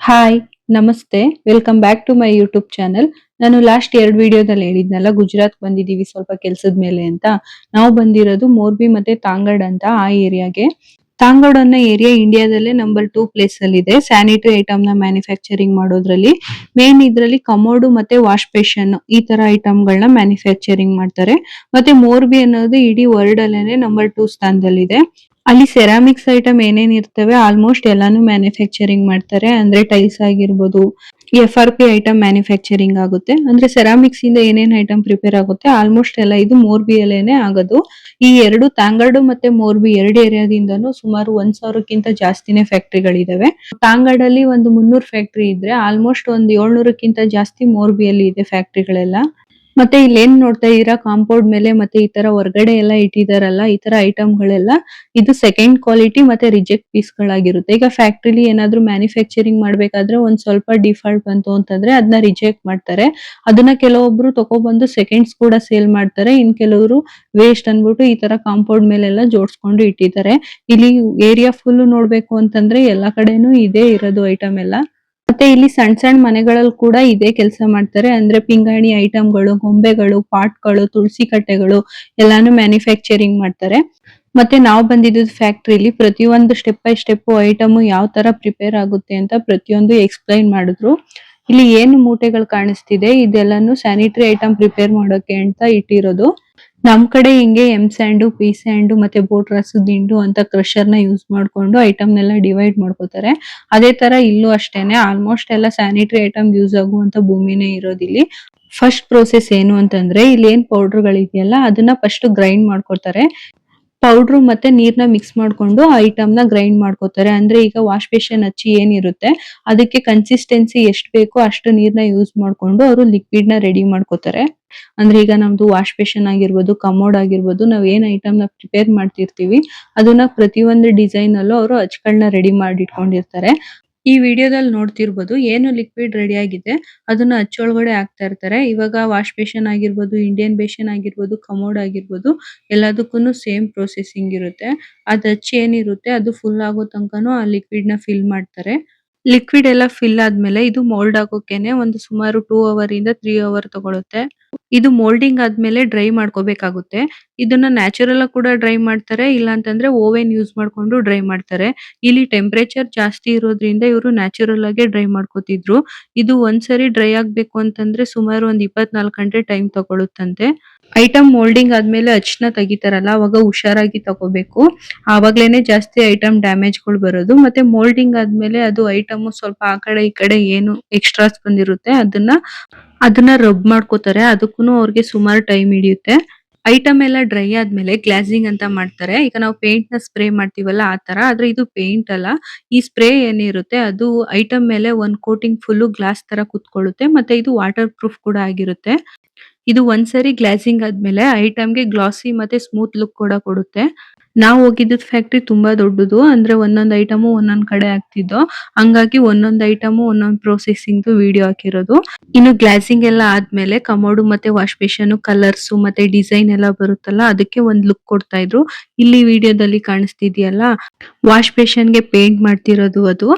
Hi, ನಮಸ್ತೆ. Welcome back to my YouTube channel. ನಾನು last 2 ವಿಡಿಯೋದಲ್ಲಿ ಹೇಳಿದ್ನಲ್ಲ ಗುಜರಾತ್ ಬಂದಿದ್ದೀವಿ ಸ್ವಲ್ಪ ಕೆಲ್ಸದ ಮೇಲೆ ಅಂತ. ನಾವು ಬಂದಿರೋದು ಮೋರ್ಬಿ ಮತ್ತೆ ತಾಂಗಡ್ ಅಂತ ಆ ಏರಿಯಾಗೆ. ತಾಂಗಡ್ ಅನ್ನೋ ಏರಿಯಾ ಇಂಡಿಯಾದಲ್ಲೇ ನಂಬರ್ 2 ಪ್ಲೇಸ್ ಅಲ್ಲಿ ಇದೆ ಸ್ಯಾನಿಟರಿ ಐಟಮ್ ನ ಮ್ಯಾನುಫ್ಯಾಕ್ಚರಿಂಗ್ ಮಾಡೋದ್ರಲ್ಲಿ. ಮೇನ್ ಇದ್ರಲ್ಲಿ ಕಮೋಡು ಮತ್ತೆ ವಾಶ್ ಬೇಷನ್ ಈ ತರ ಐಟಮ್ ಗಳನ್ನ ಮ್ಯಾನುಫ್ಯಾಕ್ಚರಿಂಗ್ ಮಾಡ್ತಾರೆ. ಮತ್ತೆ ಮೋರ್ಬಿ ಅನ್ನೋದು ಇಡೀ ವರ್ಲ್ಡ್ ಅಲ್ಲೇನೆ ನಂಬರ್ 2 ಸ್ಥಾನದಲ್ಲಿದೆ. ಅಲ್ಲಿ ಸೆರಾಮಿಕ್ಸ್ ಐಟಮ್ ಏನೇನ್ ಇರ್ತವೆ ಆಲ್ಮೋಸ್ಟ್ ಎಲ್ಲಾನು ಮ್ಯಾನುಫ್ಯಾಕ್ಚರಿಂಗ್ ಮಾಡ್ತಾರೆ. ಅಂದ್ರೆ ಟೈಲ್ಸ್ ಆಗಿರ್ಬೋದು, FRP ಐಟಮ್ ಮ್ಯಾನುಫ್ಯಾಕ್ಚರಿಂಗ್ ಆಗುತ್ತೆ. ಅಂದ್ರೆ ಸೆರಾಮಿಕ್ಸ್ ಇಂದ ಏನೇನ್ ಐಟಮ್ ಪ್ರಿಪೇರ್ ಆಗುತ್ತೆ ಆಲ್ಮೋಸ್ಟ್ ಎಲ್ಲ ಇದು ಮೋರ್ಬಿಯಲ್ಲೇನೆ ಆಗೋದು. ಈ ಎರಡು ತಾಂಗಡು ಮತ್ತೆ ಮೋರ್ಬಿ ಎರಡು ಏರಿಯಾದಿಂದನೂ ಸುಮಾರು 1,000ಕ್ಕಿಂತ ಜಾಸ್ತಿನೇ ಫ್ಯಾಕ್ಟರಿಗಳಿದಾವೆ. ತಾಂಗಡಲ್ಲಿ ಒಂದು 300 ಫ್ಯಾಕ್ಟರಿ ಇದ್ರೆ ಆಲ್ಮೋಸ್ಟ್ ಒಂದು 700ಕ್ಕಿಂತ ಜಾಸ್ತಿ ಮೋರ್ಬಿಯಲ್ಲಿ ಇದೆ ಫ್ಯಾಕ್ಟರಿಗಳೆಲ್ಲ. ಮತ್ತೆ ಇಲ್ಲಿ ಏನ್ ನೋಡ್ತಾ ಇದೀರಾ ಕಾಂಪೌಂಡ್ ಮೇಲೆ ಮತ್ತೆ ಈ ತರ ಹೊರಗಡೆ ಎಲ್ಲ ಇಟ್ಟಿದಾರಲ್ಲ ಈ ತರ ಐಟಮ್ ಗಳೆಲ್ಲ ಇದು ಸೆಕೆಂಡ್ ಕ್ವಾಲಿಟಿ ಮತ್ತೆ ರಿಜೆಕ್ಟ್ ಪೀಸ್ ಗಳಾಗಿರುತ್ತೆ. ಈಗ ಫ್ಯಾಕ್ಟರಿಲಿ ಏನಾದ್ರೂ ಮ್ಯಾನುಫ್ಯಾಕ್ಚರಿಂಗ್ ಮಾಡ್ಬೇಕಾದ್ರೆ ಒಂದ್ ಸ್ವಲ್ಪ ಡಿಫಾಲ್ಟ್ ಬಂತು ಅಂತಂದ್ರೆ ಅದನ್ನ ರಿಜೆಕ್ಟ್ ಮಾಡ್ತಾರೆ. ಅದನ್ನ ಕೆಲವೊಬ್ರು ತಗೊಬಂದು ಸೆಕೆಂಡ್ಸ್ ಕೂಡ ಸೇಲ್ ಮಾಡ್ತಾರೆ. ಇನ್ ಕೆಲವರು ವೇಸ್ಟ್ ಅನ್ಬಿಟ್ಟು ಈ ತರ ಕಾಂಪೌಂಡ್ ಮೇಲೆಲ್ಲ ಜೋಡಿಸ್ಕೊಂಡು ಇಟ್ಟಿದ್ದಾರೆ. ಇಲ್ಲಿ ಏರಿಯಾ ಫುಲ್ ನೋಡ್ಬೇಕು ಅಂತಂದ್ರೆ ಎಲ್ಲಾ ಕಡೆನೂ ಇದೇ ಇರೋದು ಐಟಮ್ ಎಲ್ಲ. ಮತ್ತೆ ಇಲ್ಲಿ ಸಣ್ಣ ಸಣ್ಣ ಮನೆಗಳಲ್ಲಿ ಕೂಡ ಇದೇ ಕೆಲಸ ಮಾಡ್ತಾರೆ. ಅಂದ್ರೆ ಪಿಂಗಾಣಿ ಐಟಮ್ಗಳು, ಗೊಂಬೆಗಳು, ಪಾಟ್ಗಳು, ತುಳಸಿ ಕಟ್ಟೆಗಳು ಎಲ್ಲಾನು ಮ್ಯಾನುಫ್ಯಾಕ್ಚರಿಂಗ್ ಮಾಡ್ತಾರೆ. ಮತ್ತೆ ನಾವು ಬಂದಿದ್ದು ಫ್ಯಾಕ್ಟರಿಲಿ ಪ್ರತಿಯೊಂದು ಸ್ಟೆಪ್ ಬೈ ಸ್ಟೆಪ್ ಐಟಮ್ ಯಾವ ತರ ಪ್ರಿಪೇರ್ ಆಗುತ್ತೆ ಅಂತ ಪ್ರತಿಯೊಂದು ಎಕ್ಸ್ಪ್ಲೈನ್ ಮಾಡಿದ್ರು. ಇಲ್ಲಿ ಏನು ಮೂಟೆಗಳು ಕಾಣಿಸ್ತಿದೆ ಇದೆಲ್ಲಾನು ಸ್ಯಾನಿಟರಿ ಐಟಮ್ ಪ್ರಿಪೇರ್ ಮಾಡೋಕೆ ಅಂತ ಇಟ್ಟಿರೋದು. ನಮ್ ಕಡೆ ಹಿಂಗೆ ಎಂ ಸ್ಯಾಂಡು, ಪಿ ಸ್ಯಾಂಡು ಮತ್ತೆ ಬೋಟ್ರಾಸು, ದಿಂಡು ಅಂತ ಕ್ರಷರ್ ನ ಯೂಸ್ ಮಾಡ್ಕೊಂಡು ಐಟಮ್ ನೆಲ್ಲ ಡಿವೈಡ್ ಮಾಡ್ಕೋತಾರೆ. ಅದೇ ತರ ಇಲ್ಲೂ ಅಷ್ಟೇನೆ ಆಲ್ಮೋಸ್ಟ್ ಎಲ್ಲ ಸ್ಯಾನಿಟರಿ ಐಟಮ್ ಯೂಸ್ ಆಗುವಂತ ಭೂಮಿನೇ ಇರೋದಿಲ್ಲಿ. ಫಸ್ಟ್ ಪ್ರೋಸೆಸ್ ಏನು ಅಂತಂದ್ರೆ ಇಲ್ಲಿ ಏನ್ ಪೌಡರ್ ಗಳಿದೆಯಲ್ಲ ಅದನ್ನ ಫಸ್ಟ್ ಗ್ರೈಂಡ್ ಮಾಡ್ಕೊತಾರೆ. ಪೌಡ್ರು ಮತ್ತೆ ನೀರ್ನ ಮಿಕ್ಸ್ ಮಾಡ್ಕೊಂಡು ಐಟಮ್ ನ ಗ್ರೈಂಡ್ ಮಾಡ್ಕೋತಾರೆ. ಅಂದ್ರೆ ಈಗ ವಾಶ್ ಬೇಷನ್ ಹಚ್ಚಿ ಏನಿರುತ್ತೆ ಅದಕ್ಕೆ ಕನ್ಸಿಸ್ಟೆನ್ಸಿ ಎಷ್ಟು ಬೇಕೋ ಅಷ್ಟು ನೀರ್ನ ಯೂಸ್ ಮಾಡ್ಕೊಂಡು ಅವರು ಲಿಕ್ವಿಡ್ ನ ರೆಡಿ ಮಾಡ್ಕೋತಾರೆ. ಅಂದ್ರೆ ಈಗ ನಮ್ದು ವಾಶ್ ಬೇಷನ್ ಆಗಿರ್ಬೋದು, ಕಮೋಡ್ ಆಗಿರ್ಬೋದು, ನಾವ್ ಏನ್ ಐಟಮ್ ನ ಪ್ರಿಪೇರ್ ಮಾಡ್ತಿರ್ತೀವಿ ಅದನ್ನ ಪ್ರತಿಯೊಂದು ಡಿಸೈನ್ ಅಲ್ಲೂ ಅವರು ಹಚ್ಗಳನ್ನ ರೆಡಿ ಮಾಡಿ ಇಟ್ಕೊಂಡಿರ್ತಾರೆ. ಈ ವಿಡಿಯೋದಲ್ಲಿ ನೋಡ್ತಿರ್ಬೋದು ಏನು ಲಿಕ್ವಿಡ್ ರೆಡಿ ಆಗಿದೆ ಅದನ್ನ ಹಚ್ಚೊಳಗಡೆ ಹಾಕ್ತಾ ಇರ್ತಾರೆ. ಇವಾಗ ವಾಶ್ ಬೇಷನ್ ಆಗಿರ್ಬೋದು, ಇಂಡಿಯನ್ ಬೇಷನ್ ಆಗಿರ್ಬೋದು, ಕಮೋಡ್ ಆಗಿರ್ಬೋದು ಎಲ್ಲದಕ್ಕೂನು ಸೇಮ್ ಪ್ರೊಸೆಸಿಂಗ್ ಇರುತ್ತೆ. ಅದ್ ಹಚ್ಚಿ ಏನಿರುತ್ತೆ ಅದು ಫುಲ್ ಆಗೋ ತನಕನೂ ಆ ಲಿಕ್ವಿಡ್ ನ ಫಿಲ್ ಮಾಡ್ತಾರೆ. ಲಿಕ್ವಿಡ್ ಎಲ್ಲ ಫಿಲ್ ಆದ್ಮೇಲೆ ಇದು ಮೋಲ್ಡ್ ಆಗೋಕೆನೆ ಒಂದು ಸುಮಾರು 2 ಅವರ್ ಇಂದ 3 ಅವರ್ ತಗೊಳುತ್ತೆ. ಇದು ಮೋಲ್ಡಿಂಗ್ ಆದ್ಮೇಲೆ ಡ್ರೈ ಮಾಡ್ಕೋಬೇಕಾಗುತ್ತೆ. ಇದನ್ನ ನ್ಯಾಚುರಲ್ ಆಗಿ ಕೂಡ ಡ್ರೈ ಮಾಡ್ತಾರೆ, ಇಲ್ಲ ಅಂತಂದ್ರೆ ಓವೆನ್ ಯೂಸ್ ಮಾಡ್ಕೊಂಡು ಡ್ರೈ ಮಾಡ್ತಾರೆ. ಇಲ್ಲಿ ಟೆಂಪರೇಚರ್ ಜಾಸ್ತಿ ಇರೋದ್ರಿಂದ ಇವರು ನ್ಯಾಚುರಲ್ ಆಗಿ ಡ್ರೈ ಮಾಡ್ಕೋತಿದ್ರು. ಇದು ಒಂದ್ಸರಿ ಡ್ರೈ ಆಗ್ಬೇಕು ಅಂತಂದ್ರೆ ಸುಮಾರು ಒಂದ್ 24 ಗಂಟೆ ಟೈಮ್ ತಗೊಳುತ್ತಂತೆ. ಐಟಮ್ ಮೋಲ್ಡಿಂಗ್ ಆದ್ಮೇಲೆ ಹಚ್ಚನ ತೆಗಿತಾರಲ್ಲ ಅವಾಗ ಹುಷಾರಾಗಿ ತಗೋಬೇಕು. ಆವಾಗ್ಲೇನೆ ಜಾಸ್ತಿ ಐಟಮ್ ಡ್ಯಾಮೇಜ್ ಗಳು ಬರೋದು. ಮತ್ತೆ ಮೋಲ್ಡಿಂಗ್ ಆದ್ಮೇಲೆ ಅದು ಐಟಮ್ ಸ್ವಲ್ಪ ಆ ಕಡೆ ಈ ಕಡೆ ಏನು ಎಕ್ಸ್ಟ್ರಾಸ್ ಬಂದಿರುತ್ತೆ ಅದನ್ನ ರಬ್ ಮಾಡ್ಕೋತಾರೆ. ಅದಕ್ಕೂನು ಅವ್ರಿಗೆ ಸುಮಾರು ಟೈಮ್ ಹಿಡಿಯುತ್ತೆ. ಐಟಮ್ ಎಲ್ಲ ಡ್ರೈ ಆದ್ಮೇಲೆ ಗ್ಲಾಸಿಂಗ್ ಅಂತ ಮಾಡ್ತಾರೆ. ಈಗ ನಾವು ಪೇಂಟ್ ನ ಸ್ಪ್ರೇ ಮಾಡ್ತೀವಲ್ಲ ಆ ತರ. ಆದ್ರೆ ಇದು ಪೇಂಟ್ ಅಲ್ಲ. ಈ ಸ್ಪ್ರೇ ಏನಿರುತ್ತೆ ಅದು ಐಟಮ್ ಮೇಲೆ ಒಂದ್ ಕೋಟಿಂಗ್ ಫುಲ್ ಗ್ಲಾಸ್ ತರ ಕುತ್ಕೊಳ್ಳುತ್ತೆ. ಮತ್ತೆ ಇದು ವಾಟರ್ ಪ್ರೂಫ್ ಕೂಡ ಆಗಿರುತ್ತೆ. ಇದು ಒಂದ್ಸರಿ ಗ್ಲಾಸಿಂಗ್ ಆದ್ಮೇಲೆ ಐಟಮ್ಗೆ ಗ್ಲಾಸಿ ಮತ್ತೆ ಸ್ಮೂತ್ ಲುಕ್ ಕೂಡ ಕೊಡುತ್ತೆ. ನಾವು ಹೋಗಿದ್ದ ಫ್ಯಾಕ್ಟ್ರಿ ತುಂಬಾ ದೊಡ್ಡದು. ಅಂದ್ರೆ ಒಂದೊಂದ್ ಐಟಮ್ ಒಂದೊಂದ್ ಕಡೆ ಆಗ್ತಿದ್ದು. ಹಂಗಾಗಿ ಒಂದೊಂದ್ ಐಟಮ್ ಒಂದೊಂದ್ ಪ್ರೊಸೆಸಿಂಗ್ ವಿಡಿಯೋ ಹಾಕಿರೋದು. ಇನ್ನು ಗ್ಲಾಸಿಂಗ್ ಎಲ್ಲ ಆದ್ಮೇಲೆ ಕಮೋಡು ಮತ್ತೆ ವಾಶ್ ಬೇಷನ್ ಕಲರ್ಸ್ ಮತ್ತೆ ಡಿಸೈನ್ ಎಲ್ಲ ಬರುತ್ತಲ್ಲ ಅದಕ್ಕೆ ಒಂದ್ ಲುಕ್ ಕೊಡ್ತಾ ಇದ್ರು. ಇಲ್ಲಿ ವಿಡಿಯೋದಲ್ಲಿ ಕಾಣಿಸ್ತಿದ್ಯಲ್ಲ ವಾಶ್ ಬೇಷನ್ ಗೆ ಪೇಂಟ್ ಮಾಡ್ತಿರೋದು ಅದು.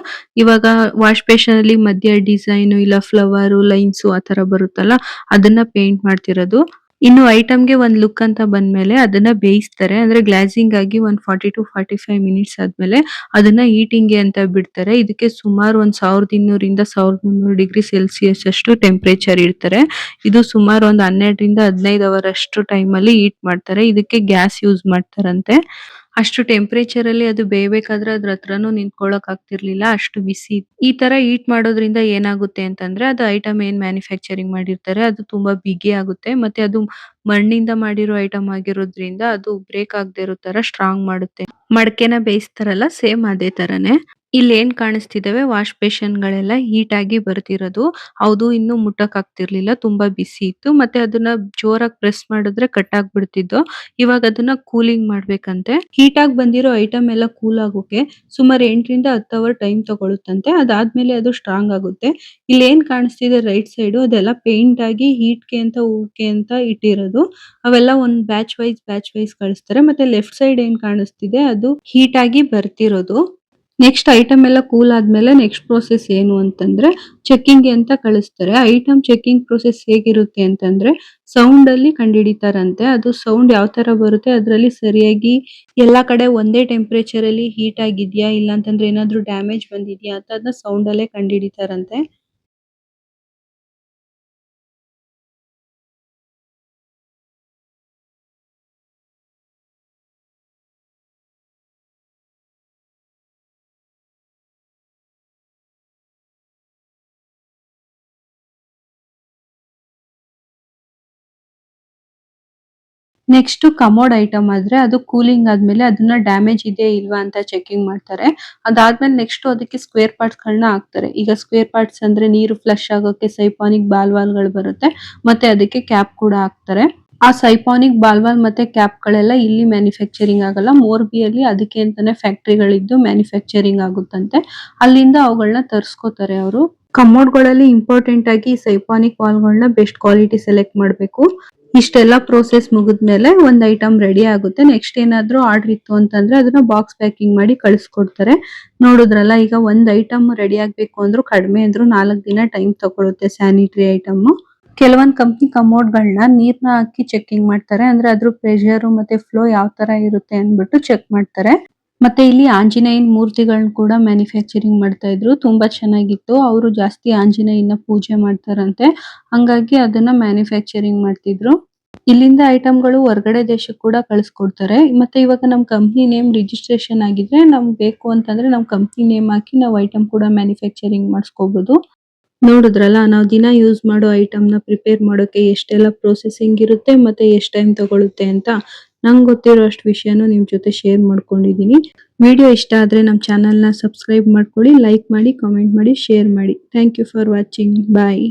ಇವಾಗ ವಾಶ್ ಬೇಷನ್ ಅಲ್ಲಿ ಮಧ್ಯ ಡಿಸೈನ್ ಇಲ್ಲ ಫ್ಲವರ್ ಲೈನ್ಸ್ ಆ ತರ ಬರುತ್ತಲ್ಲ ಅದನ್ನ ಪೇಂಟ್ ಮಾಡ್ತಿರೋದು. ಇನ್ನು ಐಟಮ್ಗೆ ಒಂದ್ ಲುಕ್ ಅಂತ ಬಂದ್ಮೇಲೆ ಅದನ್ನ ಬೇಯಿಸ್ತಾರೆ. ಅಂದ್ರೆ ಗ್ಲಾಸಿಂಗ್ ಆಗಿ ಒಂದ್ 40 to 45 ಮಿನಿಟ್ಸ್ ಆದ್ಮೇಲೆ ಅದನ್ನ ಹೀಟಿಂಗ್ಗೆ ಅಂತ ಬಿಡ್ತಾರೆ. ಇದಕ್ಕೆ ಸುಮಾರು ಒಂದ್ 1200 ಇಂದ 1300 ಡಿಗ್ರಿ ಸೆಲ್ಸಿಯಸ್ ಅಷ್ಟು ಟೆಂಪರೇಚರ್ ಇಡ್ತಾರೆ. ಇದು ಸುಮಾರು ಒಂದ್ 12 ರಿಂದ 15 ಅವರ್ ಅಷ್ಟು ಟೈಮ್ ಅಲ್ಲಿ ಹೀಟ್ ಮಾಡ್ತಾರೆ. ಇದಕ್ಕೆ ಗ್ಯಾಸ್ ಯೂಸ್ ಮಾಡ್ತಾರಂತೆ. ಅಷ್ಟು ಟೆಂಪರೇಚರ್ ಅಲ್ಲಿ ಅದು ಬೇಯಬೇಕಾದ್ರೆ ಅದ್ರ ಹತ್ರನೂ ನಿಂತ್ಕೊಳ್ಳೋಕ್ ಆಗ್ತಿರ್ಲಿಲ್ಲ, ಅಷ್ಟು ಬಿಸಿ ಇತ್ತು. ಈ ತರ ಹೀಟ್ ಮಾಡೋದ್ರಿಂದ ಏನಾಗುತ್ತೆ ಅಂತಂದ್ರೆ ಅದು ಐಟಮ್ ಏನ್ ಮ್ಯಾನುಫ್ಯಾಕ್ಚರಿಂಗ್ ಮಾಡಿರ್ತಾರೆ ಅದು ತುಂಬಾ ಬಿಗಿ ಆಗುತ್ತೆ. ಮತ್ತೆ ಅದು ಮಣ್ಣಿಂದ ಮಾಡಿರೋ ಐಟಮ್ ಆಗಿರೋದ್ರಿಂದ ಅದು ಬ್ರೇಕ್ ಆಗದೆ ಇರೋ ತರ ಸ್ಟ್ರಾಂಗ್ ಮಾಡುತ್ತೆ. ಮಡಕೆನ ಬೇಯಿಸ್ತಾರಲ್ಲ ಸೇಮ್ ಅದೇ ತರನೇ. ಇಲ್ಲಿ ಏನ್ ಕಾಣಿಸ್ತಿದಾವೆ ವಾಶ್ ಬೇಷನ್ ಗಳೆಲ್ಲ ಹೀಟ್ ಆಗಿ ಬರ್ತಿರೋದು. ಹೌದು ಇನ್ನು ಮುಟ್ಟಕ್ ಆಗ್ತಿರ್ಲಿಲ್ಲ, ತುಂಬಾ ಬಿಸಿ ಇತ್ತು. ಮತ್ತೆ ಅದನ್ನ ಜೋರಾಗಿ ಪ್ರೆಸ್ ಮಾಡಿದ್ರೆ ಕಟ್ ಆಗ್ಬಿಡ್ತಿದ್ದು. ಇವಾಗ ಅದನ್ನ ಕೂಲಿಂಗ್ ಮಾಡ್ಬೇಕಂತೆ. ಹೀಟ್ ಆಗಿ ಬಂದಿರೋ ಐಟಮ್ ಎಲ್ಲ ಕೂಲ್ ಆಗೋಕೆ ಸುಮಾರು 8 ರಿಂದ 10 ಅವರ್ ಟೈಮ್ ತಗೊಳುತ್ತಂತೆ. ಅದಾದ್ಮೇಲೆ ಅದು ಸ್ಟ್ರಾಂಗ್ ಆಗುತ್ತೆ. ಇಲ್ಲಿ ಏನ್ ಕಾಣಿಸ್ತಿದೆ ರೈಟ್ ಸೈಡ್ ಅದೆಲ್ಲ ಪೇಂಟ್ ಆಗಿ ಹೀಟ್ಗೆ ಅಂತ ಹೋಗಕ್ಕೆ ಅಂತ ಇಟ್ಟಿರೋದು. ಅವೆಲ್ಲ ಒಂದ್ ಬ್ಯಾಚ್ ವೈಸ್ ಕಳಿಸ್ತಾರೆ. ಮತ್ತೆ ಲೆಫ್ಟ್ ಸೈಡ್ ಏನ್ ಕಾಣಿಸ್ತಿದೆ ಅದು ಹೀಟ್ ಆಗಿ ಬರ್ತಿರೋದು. ನೆಕ್ಸ್ಟ್ ಐಟಮ್ ಎಲ್ಲ ಕೂಲ್ ಆದ್ಮೇಲೆ ನೆಕ್ಸ್ಟ್ ಪ್ರೋಸೆಸ್ ಏನು ಅಂತಂದ್ರೆ ಚೆಕ್ಕಿಂಗ್ ಅಂತ ಕಳಿಸ್ತಾರೆ. ಐಟಮ್ ಚೆಕ್ಕಿಂಗ್ ಪ್ರೋಸೆಸ್ ಹೇಗಿರುತ್ತೆ ಅಂತಂದ್ರೆ ಸೌಂಡ್ ಅಲ್ಲಿ ಕಂಡುಹಿಡಿತಾರಂತೆ. ಅದು ಸೌಂಡ್ ಯಾವ ತರ ಬರುತ್ತೆ ಅದರಲ್ಲಿ ಸರಿಯಾಗಿ ಎಲ್ಲಾ ಕಡೆ ಒಂದೇ ಟೆಂಪರೇಚರ್ ಅಲ್ಲಿ ಹೀಟ್ ಆಗಿದ್ಯಾ ಇಲ್ಲ ಅಂತಂದ್ರೆ ಏನಾದ್ರೂ ಡ್ಯಾಮೇಜ್ ಬಂದಿದ್ಯಾ ಅಂತ ಅದನ್ನ ಸೌಂಡ್ ಅಲ್ಲೇ ಕಂಡುಹಿಡಿತಾರಂತೆ. ನೆಕ್ಸ್ಟ್ ಕಮೋಡ್ ಐಟಮ್ ಆದ್ರೆ ಅದು ಕೂಲಿಂಗ್ ಆದ್ಮೇಲೆ ಅದನ್ನ ಡ್ಯಾಮೇಜ್ ಇದೆ ಇಲ್ವಾ ಅಂತ ಚೆಕಿಂಗ್ ಮಾಡ್ತಾರೆ. ಅದಾದ್ಮೇಲೆ ನೆಕ್ಸ್ಟ್ ಅದಕ್ಕೆ ಸ್ಕ್ವೇರ್ ಪಾರ್ಟ್ಸ್ ಗಳನ್ನ ಹಾಕ್ತಾರೆ. ಈಗ ಸ್ಕ್ವೇರ್ ಪಾರ್ಟ್ಸ್ ಅಂದ್ರೆ ನೀರು ಫ್ಲಶ್ ಆಗೋಕೆ ಸೈಪಾನಿಕ್ ಬಾಲ್ವಾಲ್ ಗಳು ಬರುತ್ತೆ ಮತ್ತೆ ಅದಕ್ಕೆ ಕ್ಯಾಪ್ ಕೂಡ ಹಾಕ್ತಾರೆ. ಆ ಸೈಪಾನಿಕ್ ಬಾಲ್ವಾಲ್ ಮತ್ತೆ ಕ್ಯಾಪ್ ಗಳೆಲ್ಲ ಇಲ್ಲಿ ಮ್ಯಾನುಫ್ಯಾಕ್ಚರಿಂಗ್ ಆಗಲ್ಲ, ಮೋರ್ಬಿಯಲ್ಲಿ ಅದಕ್ಕೆ ಅಂತಾನೆ ಫ್ಯಾಕ್ಟರಿಗಳಿದ್ದು ಮ್ಯಾನುಫ್ಯಾಕ್ಚರಿಂಗ್ ಆಗುತ್ತಂತೆ. ಅಲ್ಲಿಂದ ಅವುಗಳನ್ನ ತರಿಸ್ಕೋತಾರೆ ಅವರು. ಕಮೋಡ್ಗಳಲ್ಲಿ ಇಂಪಾರ್ಟೆಂಟ್ ಆಗಿ ಸೈಪಾನಿಕ್ ವಾಲ್ಗಳನ್ನ ಬೆಸ್ಟ್ ಕ್ವಾಲಿಟಿ ಸೆಲೆಕ್ಟ್ ಮಾಡಬೇಕು. ಇಷ್ಟೆಲ್ಲ ಪ್ರೋಸೆಸ್ ಮುಗಿದ್ಮೇಲೆ ಒಂದ್ ಐಟಮ್ ರೆಡಿ ಆಗುತ್ತೆ. ನೆಕ್ಸ್ಟ್ ಏನಾದ್ರೂ ಆರ್ಡರ್ ಇತ್ತು ಅಂತಂದ್ರೆ ಅದನ್ನ ಬಾಕ್ಸ್ ಪ್ಯಾಕಿಂಗ್ ಮಾಡಿ ಕಳಿಸ್ಕೊಡ್ತಾರೆ. ನೋಡಿದ್ರಲ್ಲ, ಈಗ ಒಂದ್ ಐಟಮ್ ರೆಡಿ ಆಗ್ಬೇಕು ಅಂದ್ರೂ ಕಡಿಮೆ ಅಂದ್ರೂ 4 ದಿನ ಟೈಮ್ ತಗೊಳುತ್ತೆ ಸ್ಯಾನಿಟರಿ ಐಟಮ್. ಕೆಲವೊಂದ್ ಕಂಪ್ನಿ ಕಮೋಡ್ಗಳನ್ನ ನೀರ್ನ ಹಾಕಿ ಚೆಕಿಂಗ್ ಮಾಡ್ತಾರೆ. ಅಂದ್ರೆ ಅದ್ರ ಪ್ರೆಷರ್ ಮತ್ತೆ ಫ್ಲೋ ಯಾವ ತರ ಇರುತ್ತೆ ಅಂದ್ಬಿಟ್ಟು ಚೆಕ್ ಮಾಡ್ತಾರೆ. ಮತ್ತೆ ಇಲ್ಲಿ ಆಂಜನೇಯನ್ ಮೂರ್ತಿಗಳನ್ನ ಕೂಡ ಮ್ಯಾನುಫ್ಯಾಕ್ಚರಿಂಗ್ ಮಾಡ್ತಾ ಇದ್ರು. ತುಂಬಾ ಚೆನ್ನಾಗಿತ್ತು. ಅವರು ಜಾಸ್ತಿ ಆಂಜನೇಯನ ಪೂಜೆ ಮಾಡ್ತಾರಂತೆ, ಹಂಗಾಗಿ ಅದನ್ನ ಮ್ಯಾನುಫ್ಯಾಕ್ಚರಿಂಗ್ ಮಾಡ್ತಿದ್ರು. ಇಲ್ಲಿಂದ ಐಟಮ್ಗಳು ಹೊರಗಡೆ ದೇಶಕ್ಕೆ ಕೂಡ ಕಳಿಸ್ಕೊಡ್ತಾರೆ. ಮತ್ತೆ ಇವಾಗ ನಮ್ ಕಂಪ್ನಿ ನೇಮ್ ರಿಜಿಸ್ಟ್ರೇಷನ್ ಆಗಿದ್ರೆ ನಮ್ಗೆ ಬೇಕು ಅಂತಂದ್ರೆ ನಮ್ ಕಂಪ್ನಿ ನೇಮ್ ಹಾಕಿ ನಾವು ಐಟಮ್ ಕೂಡ ಮ್ಯಾನುಫ್ಯಾಕ್ಚರಿಂಗ್ ಮಾಡಿಸ್ಕೋಬಹುದು. ನೋಡಿದ್ರಲ್ಲ, ನಾವು ದಿನ ಯೂಸ್ ಮಾಡೋ ಐಟಮ್ ನ ಪ್ರಿಪೇರ್ ಮಾಡೋಕೆ ಎಷ್ಟೆಲ್ಲ ಪ್ರೊಸೆಸಿಂಗ್ ಇರುತ್ತೆ ಮತ್ತೆ ಎಷ್ಟು ಟೈಮ್ ತಗೊಳುತ್ತೆ ಅಂತ ನಂಗೆ ಗೊತ್ತಿರೋ ಅಷ್ಟು ವಿಷಯನೂ ನಿಮ್ ಜೊತೆ ಶೇರ್ ಮಾಡ್ಕೊಂಡಿದೀನಿ. ವಿಡಿಯೋ ಇಷ್ಟ ಆದ್ರೆ ನಮ್ಮ ಚಾನೆಲ್ ನ ಸಬ್ಸ್ಕ್ರೈಬ್ ಮಾಡ್ಕೊಳ್ಳಿ, ಲೈಕ್ ಮಾಡಿ, ಕಾಮೆಂಟ್ ಮಾಡಿ, ಶೇರ್ ಮಾಡಿ. Thank you for watching. Bye.